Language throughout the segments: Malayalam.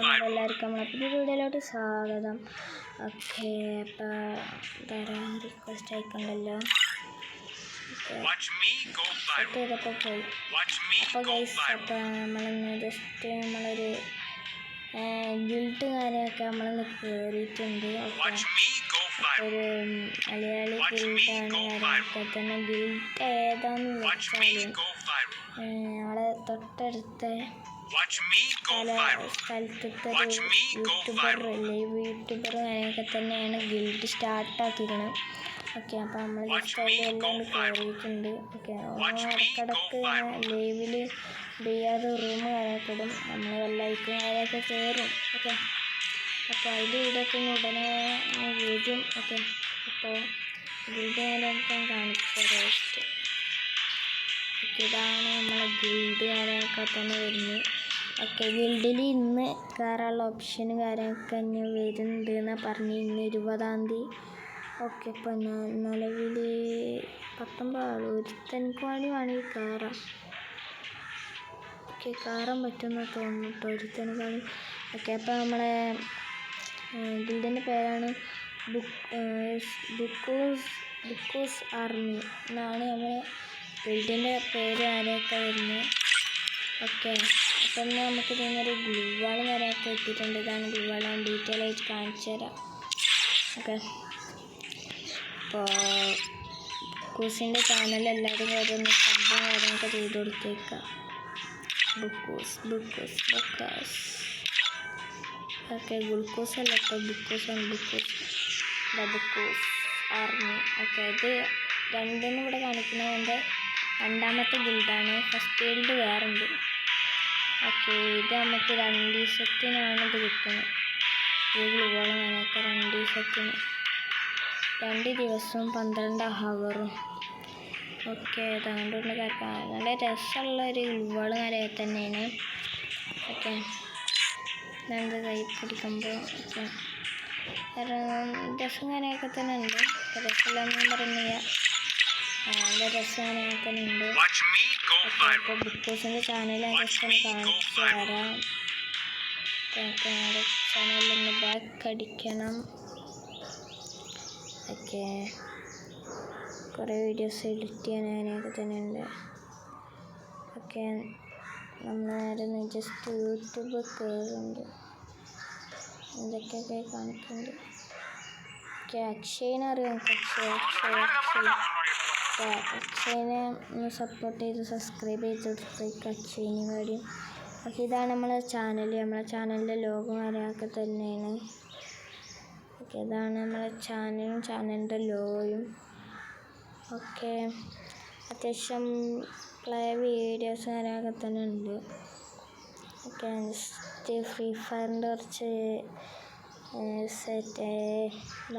എല്ലാവർക്കും നമ്മളെ പുതിയ വീഡിയോയിലോട്ട് സ്വാഗതം. ഓക്കെ, അപ്പോൾ തരാൻ റിക്വസ്റ്റ് അയക്കണ്ടല്ലോ. സെറ്റ് ചെയ്തപ്പോൾ പോയി. അപ്പോൾ ഗൈസ്, അപ്പോൾ നമ്മളിന്ന് ജസ്റ്റ് നമ്മളൊരു ഗിൽട്ട് കാര്യമൊക്കെ നമ്മളിന്ന് കയറിയിട്ടുണ്ട്. ഒരു മലയാളി ഗിൽട്ടാണ് കാര്യമൊക്കെ തന്നെ. ഗിൽട്ട് ഏതാന്ന് വെച്ചാൽ നമ്മളെ തൊട്ടടുത്ത സ്ഥലത്തെ യൂട്യൂബർ അങ്ങനെയൊക്കെ തന്നെയാണ് ഗിൽഡ് സ്റ്റാർട്ടാക്കിയിരിക്കുന്നത്. ഓക്കെ, അപ്പോൾ നമ്മൾ ജസ്റ്റ് അതിലെല്ലാം കയറിയിട്ടുണ്ട്. ഓക്കെ, ഇടക്കിടക്ക് ലൈവിൽ ചെയ്യാതെ റൂം കാര്യമൊക്കെ ഇടും. നമ്മൾ ലൈക്കും കാര്യമൊക്കെ കയറും. ഓക്കെ, അപ്പോൾ അതിൻ്റെ വീഡിയോക്കെ ഉടനെ വരും. ഓക്കെ, അപ്പോൾ ഗിൽഡ് കാര്യമൊക്കെ കാണിച്ചത് ജസ്റ്റ്. ഇതാണ് നമ്മളെ ഗിൽഡ് കാര്യമൊക്കെ തന്നെ വരുന്നത്. ഓക്കെ, ഗിൽഡിൽ ഇന്ന് കയറാനുള്ള ഓപ്ഷനും കാര്യമൊക്കെ ഇനി വരുന്നുണ്ട് എന്നാണ് പറഞ്ഞ്. ഇന്ന് 20-ാം തീയതി. ഓക്കെ, അപ്പോൾ നിലവിൽ 19 ആൾ ഒരുത്തനക്ക് വേണമെങ്കിൽ കയറാം. ഓക്കെ, കയറാൻ പറ്റുമെന്ന് തോന്നുന്നു കേട്ടോ, ഒരുത്തനക്ക് വേണ്ടി. ഓക്കെ, അപ്പോൾ നമ്മളെ ഗിൽഡിൻ്റെ പേരാണ് ബുക്കൂസ് ആർമി എന്നാണ് നമ്മളെ ഗിൽഡിൻ്റെ പേര് ആരെയൊക്കെ വരുന്നത്. ഓക്കെ, അപ്പം നമുക്ക് ഇതിനൊരു ഗ്ലൂ വാൾ കാര്യമൊക്കെ എത്തിയിട്ടുണ്ട്. ഇതാണ് ഗ്ലൂ വാൾ. ഞാൻ ഡീറ്റെയിൽ ആയിട്ട് കാണിച്ചു തരാം. ഓക്കെ, അപ്പോൾ ബുക്കൂസിൻ്റെ ചാനൽ എല്ലാവരും കാര്യമൊന്ന് സബ്ബും കാര്യമൊക്കെ ചെയ്ത് കൊടുത്തേക്കാം. ബുക്കൂസ്. ഓക്കെ, ഗ്ലൂക്കോസ് അല്ല കേട്ടോ, ബുക്കൂസാണ്. ബുക്കൂസ് ആർമി. ഓക്കെ, ഇത് രണ്ടെണ്ണം ഇവിടെ കാണിക്കുന്നതിൻ്റെ രണ്ടാമത്തെ ഗിൽഡാണ്. ഫസ്റ്റ് ഗിൽഡ് വേറുണ്ട്. ഓക്കെ, ഇത് നമുക്ക് 2 ദിവസത്തിനാണ് ഇത് കിട്ടുന്നത്. ഈ ഗ്ലൂവോളം അങ്ങനെയൊക്കെ 2 ദിവസത്തിന് 2 ദിവസവും 12 ഹവറും. ഓക്കെ, അതുകൊണ്ടുള്ള കാര്യം നല്ല രസമുള്ളൊരു ഗ്ലൂവോളം കാര്യമായി തന്നെയാണ്. ഓക്കെ, ഞാനത് കൈ പിടിക്കുമ്പോൾ ഓക്കെ രസം കാര്യമൊക്കെ തന്നെ ഉണ്ട്. രസമില്ലെന്നും പറയുന്നില്ല, നല്ല രസം അങ്ങനെയൊക്കെ തന്നെ ഉണ്ട്. അപ്പോൾ ബുക്കൂസിൻ്റെ ചാനൽ ജസ്റ്റ് ഒന്ന് കാണിച്ചു തരാം. ചാനലിലൊന്ന് ബാക്ക് അടിക്കണം. ഓക്കെ, കുറേ വീഡിയോസ് എഡിറ്റ് ചെയ്യാൻ അങ്ങനെയൊക്കെ തന്നെ ഉണ്ട്. ഓക്കെ, നമ്മളായിരുന്നു ജസ്റ്റ് യൂട്യൂബ് കയറുന്നുണ്ട്. ഇതൊക്കെയൊക്കെ കാണിക്കുന്നുണ്ട്. ഓക്കെ, അക്ഷയനെ അറിയാം. അക്ഷയനെ ഒന്ന് സപ്പോർട്ട് ചെയ്ത് സബ്സ്ക്രൈബ് ചെയ്ത് കൊടുത്തേക്ക് അക്ഷയന് കാര്യം. ഓക്കെ, ഇതാണ് നമ്മളെ ചാനൽ. നമ്മളെ ചാനലിൻ്റെ ലോഗോ കാര്യമൊക്കെ തന്നെയാണ്. ഓക്കെ, ഇതാണ് നമ്മളെ ചാനലും ചാനലിൻ്റെ ലോഗോയും. ഓക്കെ, അത്യാവശ്യം പ്ലേ വീഡിയോസ് കാര്യമൊക്കെ തന്നെ ഉണ്ട്. ഓക്കെ, ജസ്റ്റ് ഫ്രീ ഫയറിൻ്റെ കുറച്ച്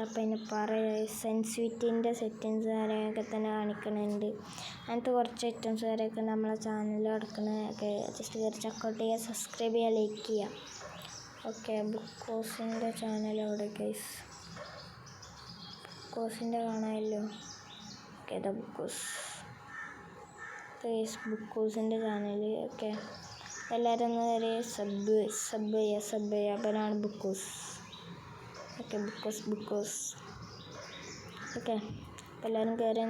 അപ്പം അതിന് പറയുക സെൻസിറ്റിവിറ്റിൻ്റെ സെറ്റിങ്സ് കാര്യമൊക്കെ തന്നെ കാണിക്കുന്നുണ്ട്. അങ്ങനത്തെ കുറച്ച് ഐറ്റംസ് കാര്യമൊക്കെ നമ്മളെ ചാനലിൽ കിടക്കുന്നതൊക്കെ ജസ്റ്റ് കയറി ചെക്കൗട്ട് ചെയ്യുക, സബ്സ്ക്രൈബ് ചെയ്യുക, ലൈക്ക് ചെയ്യുക. ഓക്കെ, ബുക്കൂസിൻ്റെ ചാനൽ അവിടെ ഗൈസ്. ബുക്കൂസിൻ്റെ കാണാമല്ലോ. ഓക്കെ, ഇതാ ബുക്കൂസിൻ്റെ ചാനൽ. ഓക്കെ, എല്ലാവരും ഒന്ന് കയറി സബ് ചെയ്യുക. അപ്പനാണ് ബുക്കൂസ്. ഓക്കെ, ബുക്കൂസ്. ഓക്കെ, അപ്പോൾ എല്ലാവരും കയറി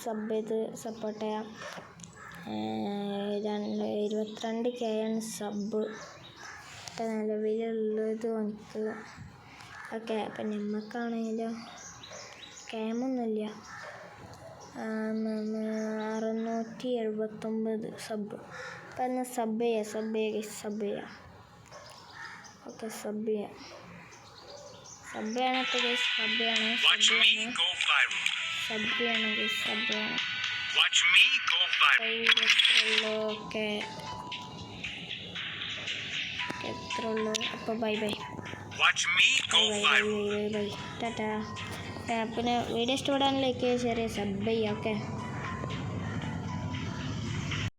സബ് ചെയ്ത് സപ്പോർട്ട് ചെയ്യാം. 22K ആണ് സബ് ഇപ്പം നിലവിലുള്ളത് എനിക്ക്. ഓക്കെ, അപ്പം നമുക്കാണെങ്കിലോ ക്യാമൊന്നുമില്ല. 679 സബ്. അപ്പം എന്നാൽ സബ് ചെയ്യുക. ഓക്കെ, സബ് ചെയ്യാം. സബ് ചെയ്യണം. ഓക്കെ, എത്ര ഉള്ളൂ. അപ്പോൾ ബൈ ടാറ്റാ. പിന്നെ വീഡിയോ ഇഷ്ടപ്പെടാൻ ലൈക്ക് ചെയ്യുക, ഷെയർ ചെയ്യുക, സബ് ചെയ്യുക. ഓക്കെ.